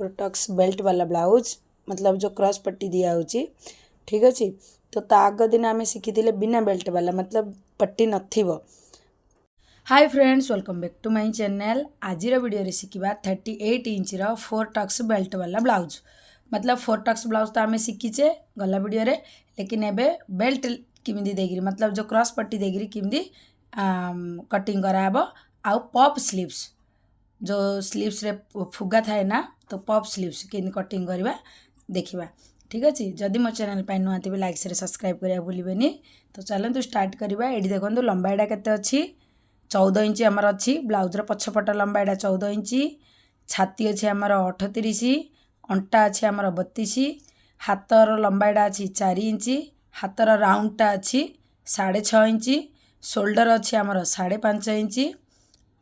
फोरटक्स belt वाला blouse मतलब जो क्रॉस पट्टी दिया होची ठीक अच्छे। तो ता आग दिन आम शिखी बिना बेल्ट वाला मतलब पट्टी नथिबो। Hi friends welcome back to my channel. आज वीडियो शिखा 38 इंच फोरटक्स बेल्ट वाला ब्लाउज मतलब फोरटक्स ब्लाउज तो आम शिखीचे गला वीडियो रे, लेकिन एबे बेल्ट किमिदी देगिरी मतलब जो क्रॉस पट्टी देगिरी किमिदी कटिंग कराब आउ पॉप स्लीव्स जो स्लीव्स रे फुगा थाए ना तो पॉप स्लीव्स कि कटिंग करवा देखा ठीक अच्छे। जदि मो चैनल पर नुआ थे लाइक से सब्सक्राइब करा भूलें। तो चलते स्टार्ट करवा। ये देखो लंबाईटा केते अच्छी 14 इंच आमर अच्छी ब्लाउजर पछपट लंबाईटा 14 इंच, छाती अच्छे आमर 38, अंटा अच्छे आमर 32, हाथर लंबाईटा अच्छी 4 इंच, हाथर राउंडटा अच्छी 6.5 इंच, शोल्डर अच्छी आमर 5.5 इंच,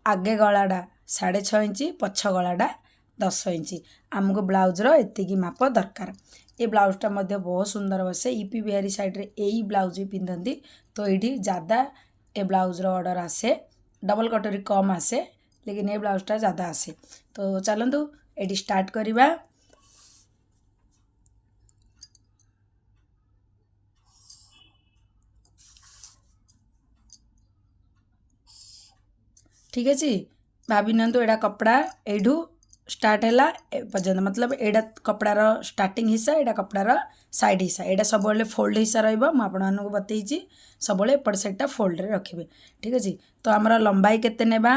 आगे गलाटा 6.5 इंच, पछ गलाटा 10 इंच। आमको ब्लाउजर एतिकी माप दरकार। ये ब्लाउजटा बहुत सुंदर बसे। यूपी बिहारी साइड्रे यही ब्लाउज भी पिंधती। तो ये ज़्यादा ए ब्लाउजर ऑर्डर आसे, डबल कटोरी कम आसे लेकिन ये ब्लाउजटा ज़्यादा आसे। तो चलतु ये स्टार्ट करवा। ठीक अच्छे भाभी नियंतु एडा कपड़ा एठू स्टार्ट है पर्यंत मतलब एडा कपड़ार स्टार्टिंग हिस्सा एडा कपड़ार साइड हिस्सा एडा सब फोल्ड हिस्सा रही बतईची सब एपट साइडटा फोल्ड रखिए ठीक अच्छे। तो आमर लंबाई केते नेबा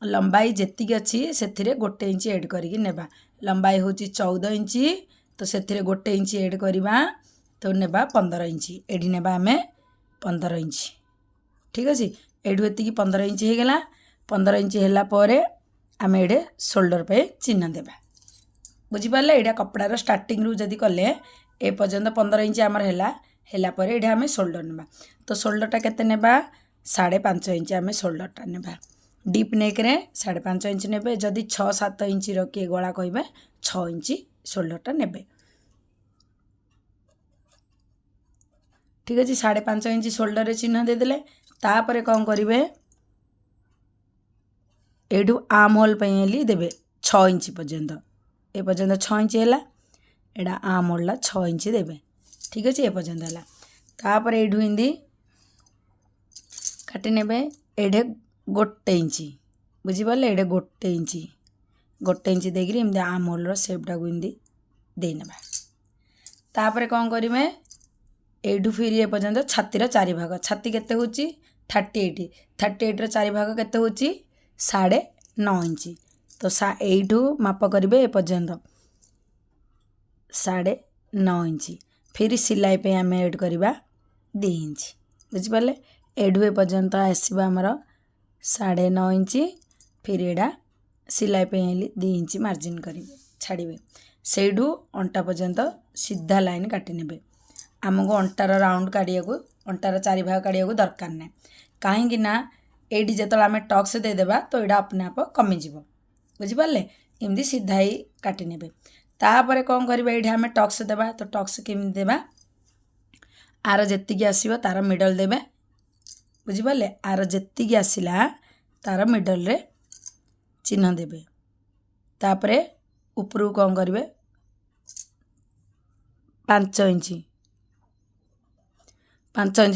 लंबाई जेतिकी अच्छी से 1 इंच एड करके नेबा। लंबाई हूँ 14 इंच तो से 1 इंच एड करवा तो नेबा 15 इंच एडी नेबा आम 15 इंच ठीक अच्छे। एडू एतिकी 15 इंच हो गला। 15 इंच है पर आम ये शोल्डर पे चिन्ह देवा बुझीपारे। यहाँ कपड़ार स्टार्टिंग रु जदि कले ए पर्यंत 15 इंच आमर है पर ये आम शोल्डर नेबा। तो शोल्डरटा केते नेबा 5.5 इंच आम शोल्डरटा नेबा। डीप नेक रे 5.5 इंच नेबे। जदि 6-7 इंच किए गला कहे 6 इंच शोल्डरटा नेबे ठीक अच्छे। 5.5 इंच शोल्डर चिन्ह देदेले तापर कौन करेंगे एठू आर्म होल देवे 6 इंच पर्यंत ए पर्यंत 6 इंच है एडा आर्म होल 6 इंच देवे ठीक अच्छे। ए पर्यंत है तापर एठू हिंदी काटी नेबे एडे 1 इंच बुझीपारे। एडे 1 इंच देकर एमती आर्म होल सेपटा को हिंदी देनेबा। तापर कौन करेंगे एठू फिर ए पर्यंत छातीर 4 भाग छाती केते होची 38 रो 4 भाग केते होची 9.5 इंच। तो यू माप करेंगे ए पर्यंत 9.5 इंच। फिर सिलाई पे आम एड करवा 2 इंच बुझीपारे। एडू ए पर्यंत आसब आमर 9.5 इंच। फिर एडा सिलाई पे 2 इंच मार्जिन करेंगे छाड़े सेडू अंटा पर्यंत सीधा लाइन काटी नेबे। आमको अंटार राउंड काढ़िया अंटार 4 भाग काढ़िया दरकार ना कहीं एडी जो आम टक्स देदेबा तो यहाँ अपने आप कमिज बुझीपारे। एमती सीधा ही काटी नेबे। तापर कौन करवा ये आम टक्स देबा तो टक्स केमी देबा आर जेतिकी आसीबो तार मिडल देबे बुझीपारे। आर जेतिकी आसिला तार मिडल रे चिन्ह देबे। तापरे उपरू कौन करेंगे 5 इंच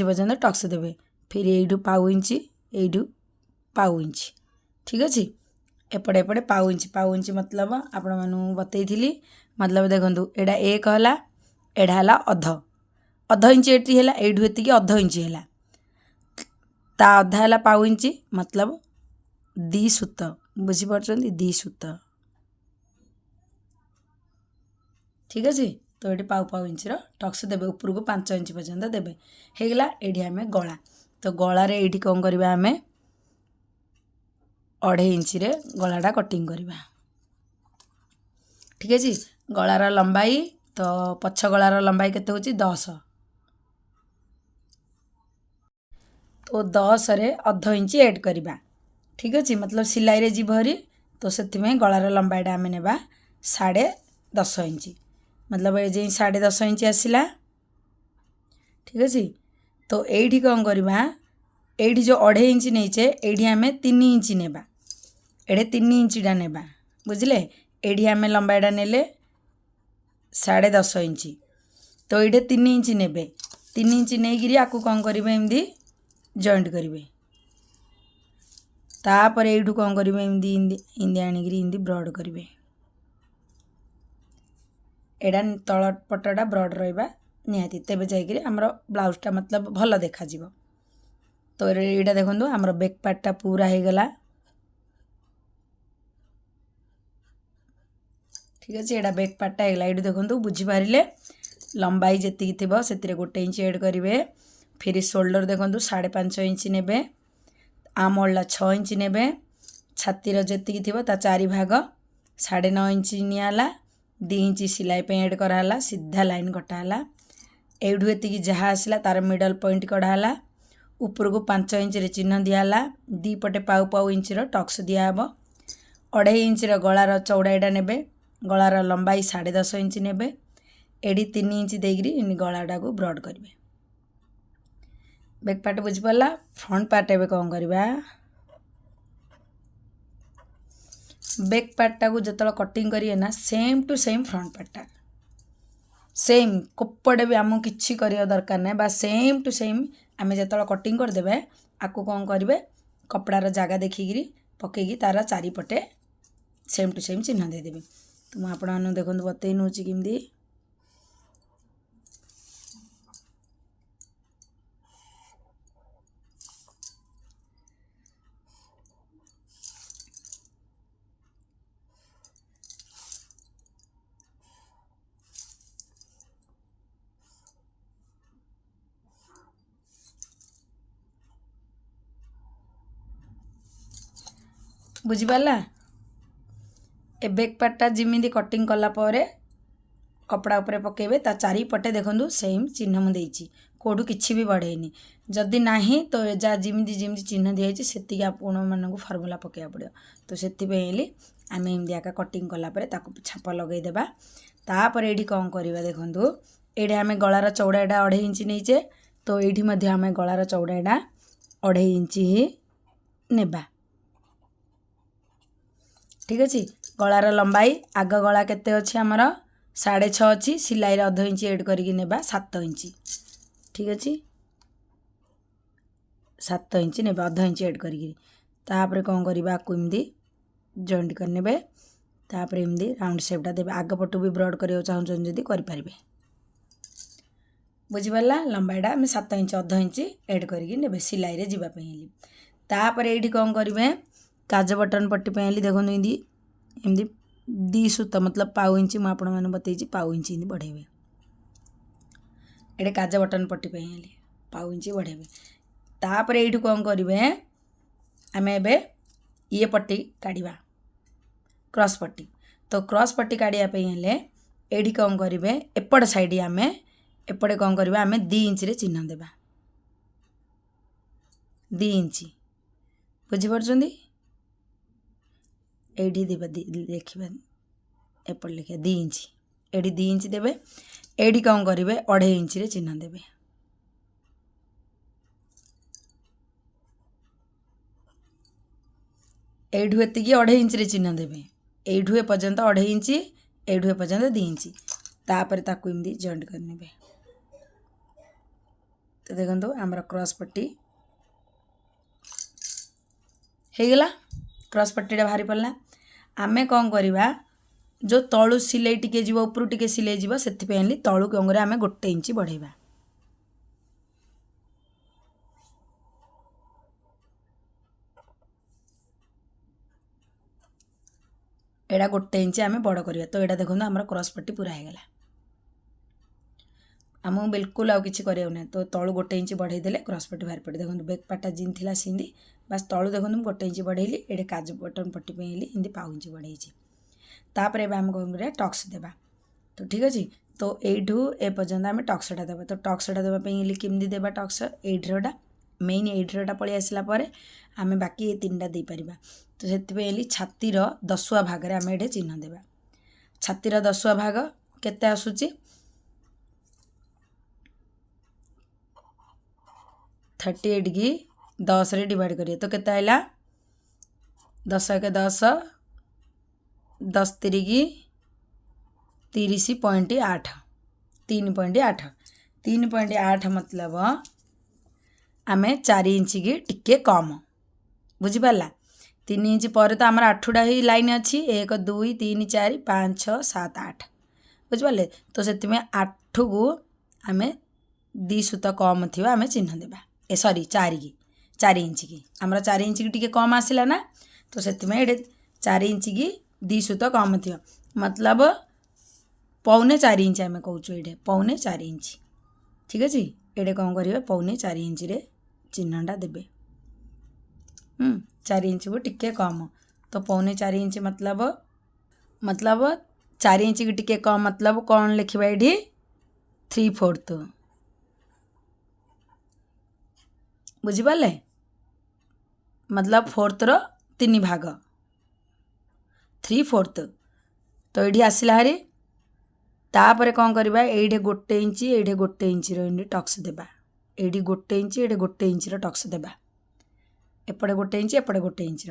पर्यंत टक्स देवे। फिर यू पाउ इंच यू पाउ इंच ठीक अच्छे। एपटे एपटे पाउ इंच मतलब आपण मानू बतई मतलब देखो एडा 1 है एडा है अध इंच एटी है यू एति अध इंच है ता अधा है पाउ इंच मतलब 2 सूत बुझीपार 2 सूत ठीक अच्छे। तो ये पाउ इंच टक्स देवे उपरक 5 इंच पर्यंत देवे होगला। ये आम गला तो गलार ये कौन करवा आम 2.5 इंच रे गलाटा कटिंग करवा ठीक अच्छे। गलार लंबाई तो पछ गलार लंबाई केते होची 10 तो 10 रे अध इंच एड करवा ठीक अच्छे। मतलब सिलाई रे जीव हरी तो से गलार लंबाईटा आम नेबा 10.5 इंच मतलब ये 10.5 इंच आसला ठीक अच्छे। तो ये कौन करवा ये जो 2.5 इंच नहींचे ये आम 3 इंच नेबा एडे 3 इंचटा नेबा बुझले। एठी आमे लंबाईटा नेले 10.5 इंच तो ये 3 इंच ने 3 इंच नहीं आपको कौन करेंगे एमती जॉइंट करेंगे तापर यू कौन करेंगे एमती इंदी आनिकी ब्रॉड करेंगे एडा तल पटटा ब्रॉड रहा निहाती तेज जाकि आमर ब्लाउजटा मतलब भल देखा तो यहाँ देखो आमर बैक पार्टटा पूरा हो गला ठीक अच्छे यहाँ बैक पार्टटा होगा ये देखो बुझीपारे लंबाई जी थी से गोटे इंच एड करेंगे फिर शोल्डर देखो 5.5 इंच ने आम होल्डा 6 इंच ने छातीर जी थी चारि भाग 9.5 इंच निला 2 इंच सिलाई एड कराला सीधा लाइन कटाला एठू एति जहाँ आसला तार मिडल पॉइंट कढ़ाला ऊपर को 5 इंच रे चिन्ह दियाला दी पटे पाउ पाउ इंच टक्स दियाब 2.5 इंच गलार चौड़ाईटा ने गलार लंबाई 10.5 इंच ने एडी 3 इंच देकरी गलाटा को ब्रॉड करेंगे बैक पार्ट बुझीपारा फ्रंट पार्ट एवं कौन करवा बैक पार्टा को जो कटिंग करिए ना सेम टू सेम फ्रंट पार्टा सेम कपड़े भी आमको किसी कर दरकार ना बस सेम टू सेम आम जो कटिंग करदे आपको कौन करेंगे कपड़ार जगह देखिकी पकईकी तार चारिपटे सेम टू सेम चिन्ह देदेवी तो मुझे आप देखो बतई नौ किमती बुझीपारा ए बैक पार्टा जिमी कटिंग कलापर कपड़ा उपरे पकेबे ता चारिपटे देखो सेम चिन्ह मुझे कौटू किसी भी बढ़ेनी जदि ना तो जहाँ जिमी जिमी चिन्ह दिखाई से आपण मानक फर्मुला पकड़ा पड़ो तो से आम एमती आका कटिंग कलापर छाप लगेदेबा तापर ये कौन करवा देखूँ ये आम गलार चौड़ाईटा 2.5 इंच नहींचे तो ये आम गलार चौड़ाईटा 2.5 इंच ही नेबा ठीक अच्छे गलार लंबाई आग गला केते अच्छी आमर 6.5 अच्छी सिलाई 0.5 इंच एड करके नेबा 7 इंच ठीक अच्छे 7 इंच नेबा 0.5 इंच एड करके कौन करवा आपको एमती जॉइंट करने तापर एमती राउंड शेपटा देवे आग पटू भी ब्रॉड करियो चाहूँ जदि करें बुझीपारा लंबाईटा आम 7 इंच 0.5 इंच एड करके सिलाई रे जीवाई तापर ये कौन करेंगे काज बटन पट्टी पे देखो एमती 2 सूत मतलब पाउ इंच मुझे बतई पाउ इंच बढ़ेबे ये काज बटन पट्टी पे पाउ इंच बढ़ेबे तापर ये कौन करेंगे आम ये पट्टी काढ़ा क्रॉस पट्टी तो क्रॉस पट्टी काढ़ापी ये कौन करेंगे एपट साइड आम एपटे कौन करवा आम 2 इंच रे चिन्ह देवा 2 इंच बुझीपार एडी देवा देखा एपट लिखा 2 इंच एडी 2 इंच देवे एडी कौन करेंगे 2.5 इंच रे चिन्ह देवे एठू एति 2.5 इंच रे चिन्ह देवे एठू ए पर्यंत 2.5 इंच एठू ए पर्यंत 2 इंच तापर ताकू एमती जॉइंट करने तो देखो आमर क्रॉस पट्टी हो गला क्रॉस पट्टीटा बाहरी पड़ला आमे कौन करवा जो तलू सिलाई टिके जीव ऊपर टिके सिलाई जीव से तलू कौन कर आम 1 इंच बढ़ेबा एड़ा 1 इंच आम बड़ करवा तो यहाँ देखो आम क्रॉस पट्टी पूरा हो गला आमको बिल्कुल आउ कि करना तो तलू 1 इंच बढ़ईदे क्रॉस पट्टी बाहर पड़े देखो बैक पार्टा जिन थी सिंदी बस तलू देखो 1 इंच बढ़ेली ये काज बटन पट्टी पे एमती पाउ इंच बढ़ई तापर आम कौन कर टक्स देवा तो ठीक अच्छे तो यू ए पर्यंत आम टक्सटा देवा तो टक्सटा देवाई केमती देवा टक्स एड्रटा मेन एड्रटा पलि आसला आम बाकी ये 3टा दे पार तो से छातीर 10वां भाग आम ये चिन्ह देवा छातीर 10वां भाग केते आसूची 38 की 10 रे डिवाइड करिए तो केते आइला 10 1 10 10 ତିରିକି 30.8 3.8 3.8 मतलब आम 4 इंच की टिके कम बुझीपारा 3 इंच पर तो आमर 8टा ही लाइन अच्छी 1 2 3 4 5 6 7 8 बुझिपारे तो से 8 को आम 2 सूत कम थी आम चिन्ह देवा ए सॉरी 4 इंच की आमर 4 इंच की टिके कम आसला ना तो से 4 इंच की 2 सूत कम थी मतलब पौने 4 इंच आम कौचु ये पौने 4 इंच ठीक अच्छे ये कौन करेंगे पौने 4 इंच रे चिन्हटा देवे 4 इंच को टिके कम तो पौने 4 इंच मतलब 4 इंच की टिके कम मतलब कौन लिखा ये 3/4 बुझीपारे मतलब 4th रो 3 भाग 3/4 तो ये आसला हारी तापर कौन करवा ये 1 इंच ये 1 इंच टक्स देवा ये 1 इंच ये 1 इंच टक्स देवा एपटे 1 इंच एपटे 1 इंच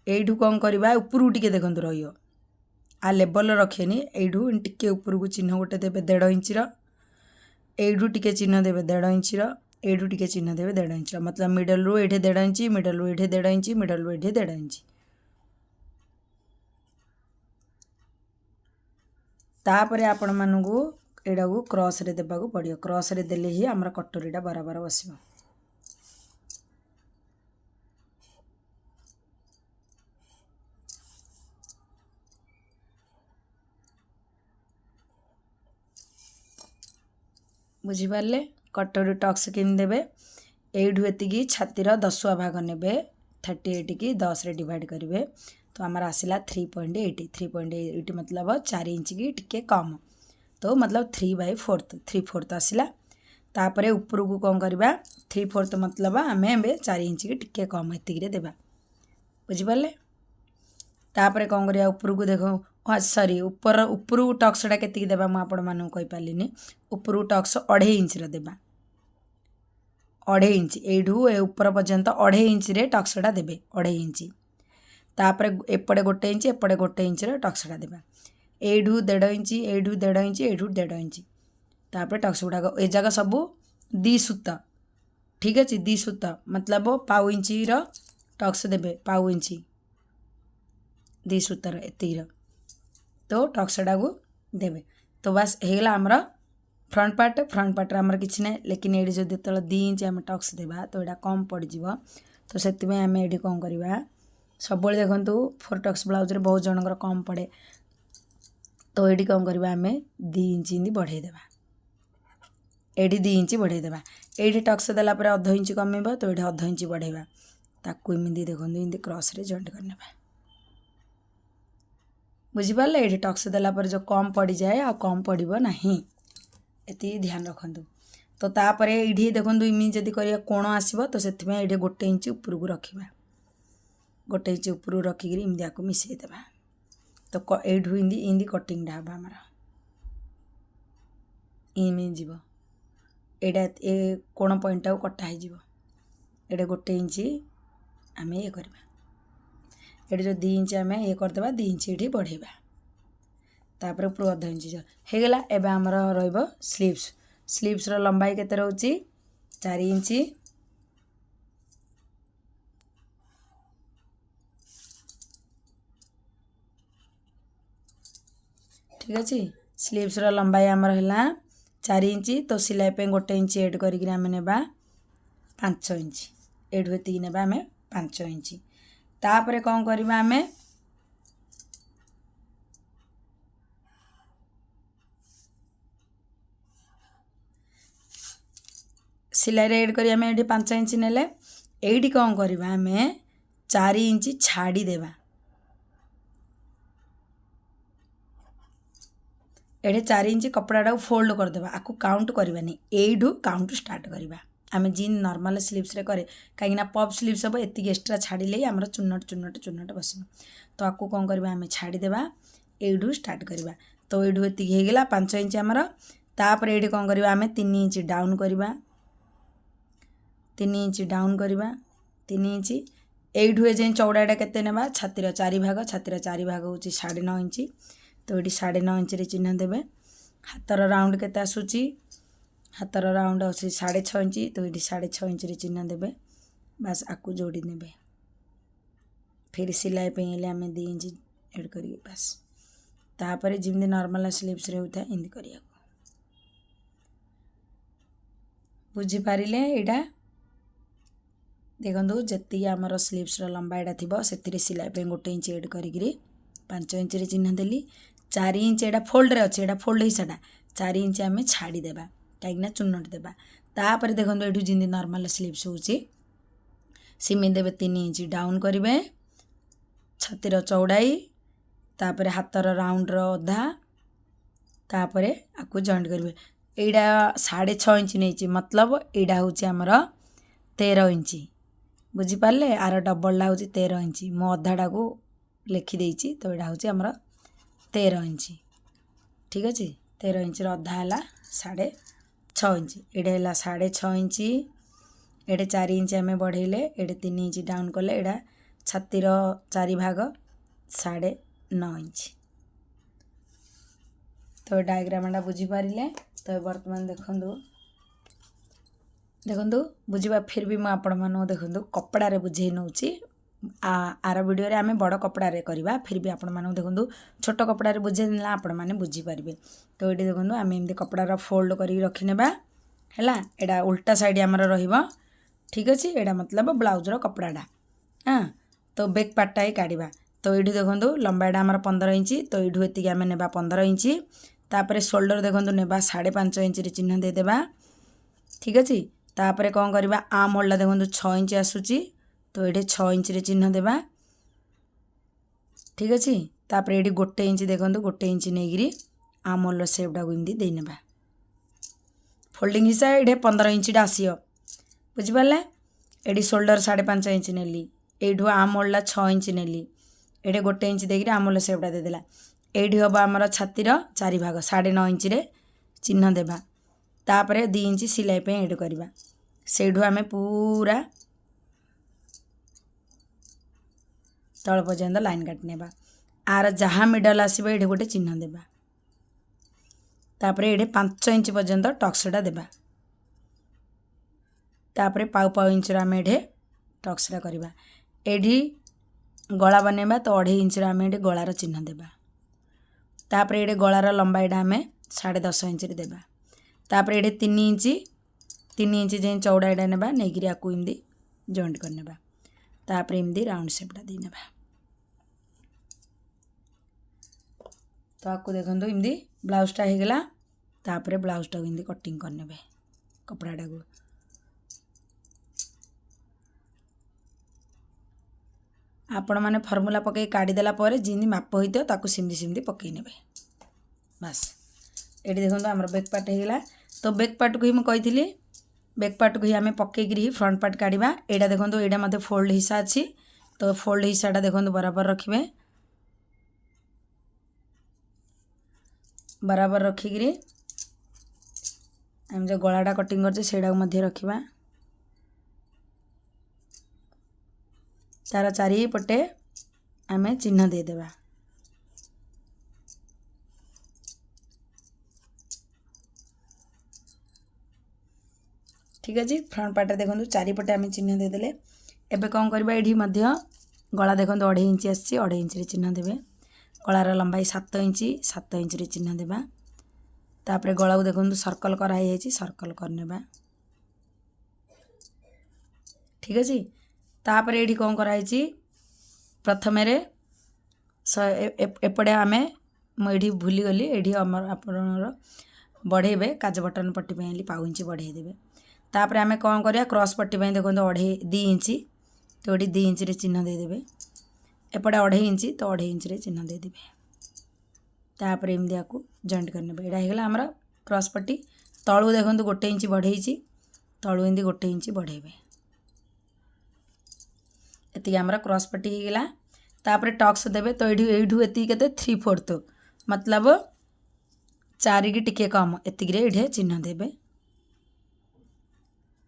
यू कौन करवा उपरू टिके देखु रही आ लेवल रखेनि यू टिके उपरू को चिन्ह गोटे देवे 1.5 इंच यू टिके चिन्ह देवे 1.5 इंच यू टिके चिन्ह देवे 1.5 इंच मतलब मिडल रू ये 1.5 इंच मिडल रू ये 1.5 इंच मिडल रू ये 1.5 इंच तापर आपण मानू एटा को क्रॉस रे देबा को पड़ियो क्रॉस रे देले ही हमरा कटोरीटा बराबर बसिबो बुझीपारे कटोरी टक्स केम देवे एठू एति छातीर 10वां भाग ने 38 की 10 रे डिवाइड करेंगे तो आमर आसला 3.8 मतलब 4 इंच की टिके कम तो मतलब 3/4 आसला तापर ऊपर को कौन करवा 3/4 मतलब आम 4 इंच की टिके कम एतिक देवा बुझीपारे तापर कौन करिया ऊपर को देखो हाँ सॉरी ऊपर ऊपर टक्सटा केतिकी देवा मुझे मानू कही पारिनी ऊपर टक्स 2.5 इंच देवा 2.5 इंच एठू ऊपर पर्यंत 2.5 इंच रे टक्सटा देवे 2.5 इंच तापर एपटे 1 इंच एपटे 1 इंच टक्सटा देवा एठू 1.5 इंच एठू 1.5 इंच एठू 1.5 इंच तापर टक्स गुड़ाक ए जगह सब 2 सूत ठीक अच्छे 2 सूत मतलब पाउ इंच टक्स देवे पाउ इंच 2 सूतर एतिर तो टक्सटा को देवे तो बस हेला आमर फ्रंट पार्ट आमर किसी ना लेकिन ये जो जो 2 इंच आम टक्स देवा तो यहाँ कम पड़ज तो से आम ये कौन करवा सब देखु 4 टक्स ब्लाउज रे बहुत जनकर कम पड़े तो ये कौन करवा आम 2 इंच इं बढ़ेदेवा ये 2 इंच बढ़ेदेवा ये टक्स देलापर 0.5 इंच कमेबा तो ये 0.5 इंच बढ़ेवा ताकू इमती देखो इमती क्रॉस रे जॉइंट करने बुझीपारे ये टक्स देलापर जो कम पड़ जाए आ कम पड़ो ना ये ध्यान रखु तो तापर ये देखो इमी जदि कर कोण आसो तो से 1 इंच ऊपर को रखा 1 इंच ऊपर रखिक इमती आपको मिसेदेवा तो यू इंदी कटिंगटा हम आमर इमें जीव एटा ए कोण पॉइंट कटा हो 1 इंच आम ये करवा ये जो 2 इंच आम ये करदे 2 इंच ये बढ़ेवा तापर ऊपर 0.5 इंच होगला एवं आमर स्लीव्स लंबाई केते रोची 4 इंच ठीक अच्छे स्लीव्स लंबाई आमर है 4 इंच तो सिलाई पे 1 इंच एड करिक आम नेबा 5 इंच एठू एतिक नेबा आम 5 इंच तापर कौन करवा आम सिलाई एड कर 5 इंच नेले ये कौन करवा आम 4 इंच छाड़ी देवा ये 4 इंच कपड़ा फोल्ड करदेवा आपको काउंट करवानी यू काउंट स्टार्ट करवा आम जीन नॉर्मल स्लीव्स रे करे कहीं पफ स्लीव्स हम एति एक्सट्रा छाड़े आमर चुनट बस तो आपको कौन करवा आम छाड़देवा यू स्टार्ट करवा तो यू एतिक 5 इंच आमर तापर ये कौन करवा आम 3 इंच डाउन करवा 3 इंच डाउन करवा 3 इंच এইଠୁ ଏ ଯାଏଁ ଚଉଡ଼ାଟା କେତେ ନେବା ଛାତିର 4 ଭାଗ ଛାତିର 4 ଭାଗ ହେଉଛି 9.5 ଇଞ୍ଚ ତ ଏଠି 9.5 ଇଞ୍ଚରେ ଚିହ୍ନ ଦେବେ ହାତର ରାଉଣ୍ଡ କେତେ ଆସୁଛି ହାତର ରାଉଣ୍ଡ ଅଛି 6.5 ଇଞ୍ଚ ତ ଏଠି 6.5 ଇଞ୍ଚରେ ଚିହ୍ନ ଦେବେ ବାସ୍ ଆକୁ ଯୋଡ଼ି ନେବେ फिर सिलाई पे हेले आम 2 इंच एड करिए बस तापर जमी नॉर्मल स्लीव्स रे होता है इंदी करिया बुझी पारिले एटा देखो जी आमर स्लीव्स लंबा एटा थी से सिलाई पे 1 इंच एड करी 5 इंच रे चिन्ह देली 4 इंच एटा फोल्ड रे अच्छे एटा फोल्ड ही साडा 4 इंच आम छाड़ी देबा कहीं चुनट देबा तापर देखो ये जमी नॉर्मल स्लीव्स होची सिमी देवे 3 इंच डाउन करेंगे छातीर चौड़ाई तापर हाथर राउंड अधा तापर आपको जॉइंट करेंगे एटा 6.5 इंच नहीं मतलब यहाँ हूँ आमर 13 इंच बुझीपारे आर डबल हूँ 13 इंच मो अधाटा को लिखिदे तो यहाँ हूँ आमर 13 इंच ठीक अच्छे 13 इंच अधा है 6.5 इंच एटा है 6.5 इंच एटे 4 इंच आम बढ़ेले एटे 3 इंच डाउन कले एटा छातीर 4 भाग 9.5 इंच तो डायग्रामटा बुझीपारे तो बर्तमान देखु बुझा फिर भी मुझे आपण मानू देखूँ कपड़े बुझे नौ आर वीडियो आम बड़ कपड़े करवा फिर भी आपण मानू देखूँ छोट कपड़े बुझे ना आपण मैंने बुझीपारे तो ये देखो आम एमती कपड़ार फोल्ड कर रखिनेबा है एटा उल्टा साइड आमर रहिबा ठीक अच्छे यहाँ मतलब ब्लाउजर कपड़ाटा हाँ तो बैक पार्टा ही काढ़ा तो ये देखो लंबाटा आमर 15 इंच तो ये आम ने 15 इंच तापर शोल्डर देखो ने 5.5 इंच चिन्ह देदेबा ठीक अच्छे तापर कौन करवा आर्म होल्डा देखो 6 इंच आसूची तो ये 6 इंच चिन्ह देबा ठीक अच्छे तापर ये 1 इंच देखो 1 इंच नहीं आर्म होल्डर सेपटा को एमती देनेबा फोल्डिंग हिसाब ये 15 इंचटा आसियो बुझीपारे ये शोल्डर 5.5 इंच नेली एठू आर्म होल्डा 6 इंच नेली ये 1 इंच देकर आर्म होल्डर सेपटा देदेला ये हम आमर छातीर 4 भाग 9.5 इंच चिन्ह देबा तापर 2 इंच सिलाई पे एड करवा से आम पूरा तल पर्यंत लाइन काटने आर जहाँ मिडल आसो ये गोटे चिन्ह देबा तापर ये 5 इंच पर्यंत टक्सटा देबा तापर पाउ पाउ इंच आम ये टक्सटा करवा एडी गला बनवा तो 2.5 इंच आम ये गलार चिन्ह देबा तापर ये गलार लंबाईटा आम 10.5 इंच देबा तापर ये 3 इंच जाए चौड़ाईटा नेबा नहीं आपको एमती जॉइंट करनेबा तापर एमती राउंड शेपटा दे नेबा तो आपको देखो एमती ब्लाउजटा हो गला तापर ब्लाउजटा को एमती कटिंग करने कपड़ाटा को आपण मैंने फर्मूला पकई काढ़ीदेला जिंदी माप होता ताकू सिमती सिमती पकई ने बस ये देखो आम बैक पार्ट होगा तो बैक पार्ट को ही मुझे बैक पार्ट को ही आम पकईकि फ्रंट पार्ट काढ़ा यहाँ देखो यहाँ मतलब फोल्ड हिस्सा अच्छी तो फोल्ड हिस्साटा देखो बराबर रखिए बराबर रखिकी आम जो गलाटा कटिंग कर रखा तार चारिपटे आम चिन्ह देदेबा ठीक अच्छे फ्रंट पार्ट देखो चारिपटे आम चिन्ह देदेले एबे कौन करबा एठी मध्य गला देखो 2.5 इंच आसी 2.5 इंच चिन्ह देबे गलार लंबाई 7 इंच चिन्ह देबा तापर गला को देखो सर्कल कराई सर्कल करनेबा ठीक अच्छे तापर ये कौन कराई प्रथम एपटे आम मुझे भूली गली ये आमर बढ़ेबे काज बटन पट्टी पे पाउ इंच बढ़े देवे तापर आम कौन करिया क्रॉस पट्टी पे देखो 2 इंच तो ये 2 इंच चिन्ह देदेवे एपटे 2.5 इंच तो 2.5 इंच चिन्ह देदेवे तापर एमती आपको जॉइंट करने यहाँ होगा आमर क्रॉस पट्टी तलू देखो 1 इंच बढ़े तलू एमती 1 इंच बढ़ेबे ये आमर क्रॉस पट्टी होगा तापर टक्स देवे तो यू ये 3/4 मतलब 4 की टिके कम ये चिन्ह देवे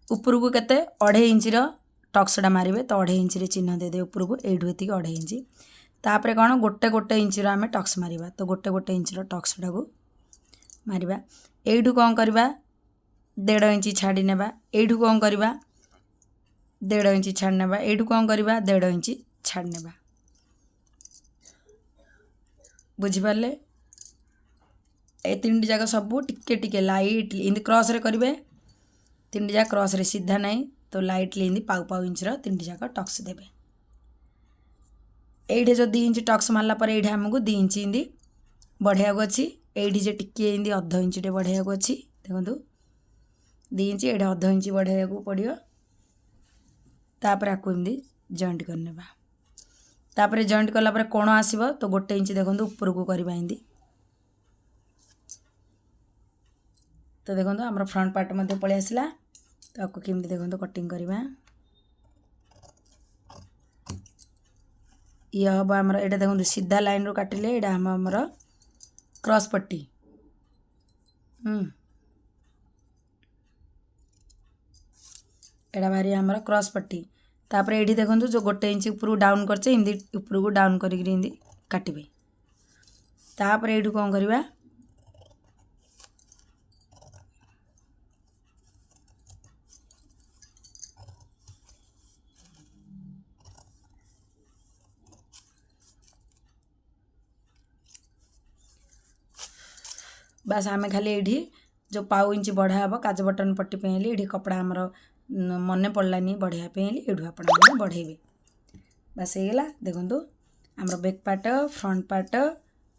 ऊपर को केते 2.5 इंच टक्सटा मारे तो 2.5 इंच चिन्ह देदे ऊपर को एठू एति 2.5 इंच तापर कौन गोटे गोटे इंच आम टक्स मारिबा तो गोटे गोटे इंच टक्सटा को मारिबा एठू कौन करवा 1.5 इंच छाड़ी नेबा एठू कौन करवा 1.5 इंच छाड़ नेबा एठू कौन करवा 1.5 इंच छाड़ नेबा बुझी पारले ए तीन जाक सब टिके टिके लाइटली इनती क्रॉस रे करेंगे तीन जाक क्रॉस रे सीधा नहीं तो लाइटली इनती पाउ पाउ इंच तीन जाक टक्स देवे ये जो 2 इंच टक्स मारला पर ये आमको 2 इंच इनती बढ़िया अच्छी ये जो टिके इनती अर्ध इंच टे बढ़िया अच्छी देखो 2 इंच ये अर्ध इंच बढ़िया पड़ो तापर आपको एमती जॉइंट करने तापर जॉइंट कला कोण आसो तो 1 इंच देखो ऊपर को करवा इनती तो देखो आम फ्रंट पार्ट मध्य पलि आसला तो आपको केमती देखो कटिंग करवा ये हम आम यहाँ देखो सीधा लाइन रू काटिले ये आमर क्रॉस पट्टी एटा बाहरी आमर क्रॉस पट्टी तापर ये देखो जो 1 इंच ऊपर डाउन करचे इमती ऊपर को डाउन करी काटिबे तापर ये कौन करवा बस आम खाली ये जो पाउ इंच बढ़ा हम काज बटन पट्टी पे ये कपड़ा आमर मन पड़लानी बढ़िया ये आप बढ़ेबे बस होगा देखो आमर back part front part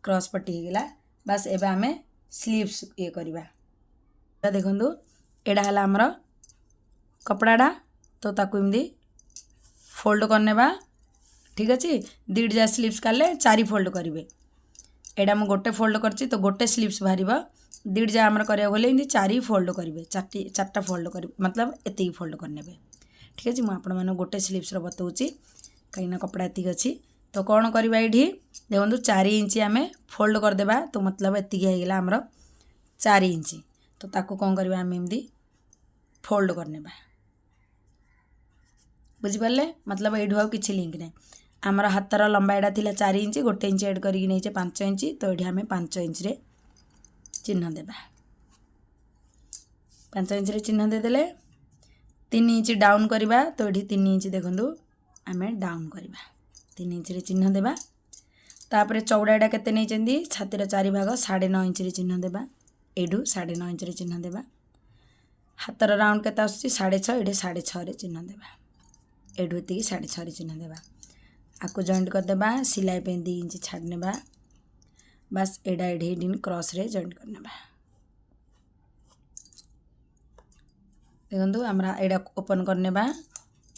cross पट्टी होगा बस एबे आम स्लीव्स ये करवा देखो एडा है आमर कपड़ाटा तो ताकू एमती फोल्ड करने ठीक अच्छे 2 जा स्लीव्स काले 4 फोल्ड करेंगे एटा मुझे गोटे फोल्ड करची तो गोटे स्लीव्स बाहर 2 जा आमर करा गले 4 फोल्ड करेंगे 4टा फोल्ड कर मतलब एति फोल्ड करने ठीक अच्छे मुझे आपण गोटे स्लीव्स बताऊँगी कहीं कपड़ा एति अच्छी तो कौन करवा ये देखो 4 इंच आम फोल्ड करदेबा तो मतलब एति होगा आमर 4 इंच तो ताको कौन करवा आम एमती फोल्ड करने बुझिपारे मतलब ये आउ कि लिंक नहीं आमर हाथर लंबाईटा थिला 4 इंच 1 इंच एड करके नहीं 5 इंच तो ये आम 5 इंच रे चिन्ह देबा 5 इंच रे चिन्ह देदेले 3 इंच डाउन करवा तो ये 3 इंच देखो आम डाउन करवा 3 इंच रे चिन्ह देबा तापर चौड़ाटा केते नहीं छातीर 4 भाग 9.5 इंच रे चिन्ह देबा एडू 9.5 इंच रे चिन्ह देबा हाथर राउंड केते आसुची 6.5 ये 6.5 रे चिन्ह देबा एडू एति 6.5 रे चिन्ह देबा आपको जॉइंट करदेबा सिलाई पे 2 इंच छाड़ने बस एडा एडी क्रॉस रे जॉइंट करने देखो आम एडा ओपन करने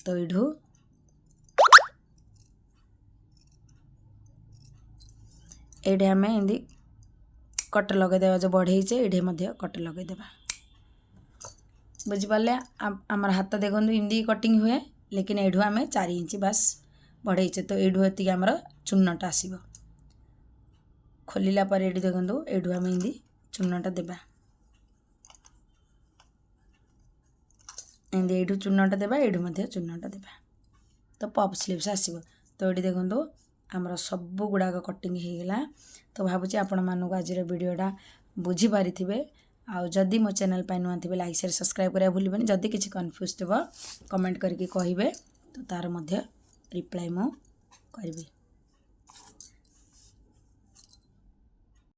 तो यू ये आम एमती कट लगेदेवा जो बढ़ेचे ये कट लगेदेवा बुझिपारे आमर हाथ देखो एमती कटिंग हुए लेकिन एठू आम 4 इंच बस बढ़ेचे तो एठू एति आमर चूनटा आसो खोलिला पर ये देखो एठू आम एमती चूनटा देबा एमती एठू चूनटा देबा एठू चूनटा देबा तो पफ स्लीव्स आसो तो ये देखो आमर सब गुड़ाक कटिंग होगा तो भावुँ आपण मानक आज वीडियोटा बुझीपारि आउ जदि मो चैनल पर नुआ थे लाइक शेयर सब्सक्राइब करा भूलि जदि किसी कन्फ्यूज थो कमेंट करके कहे तो तार रिप्लाई मु करी।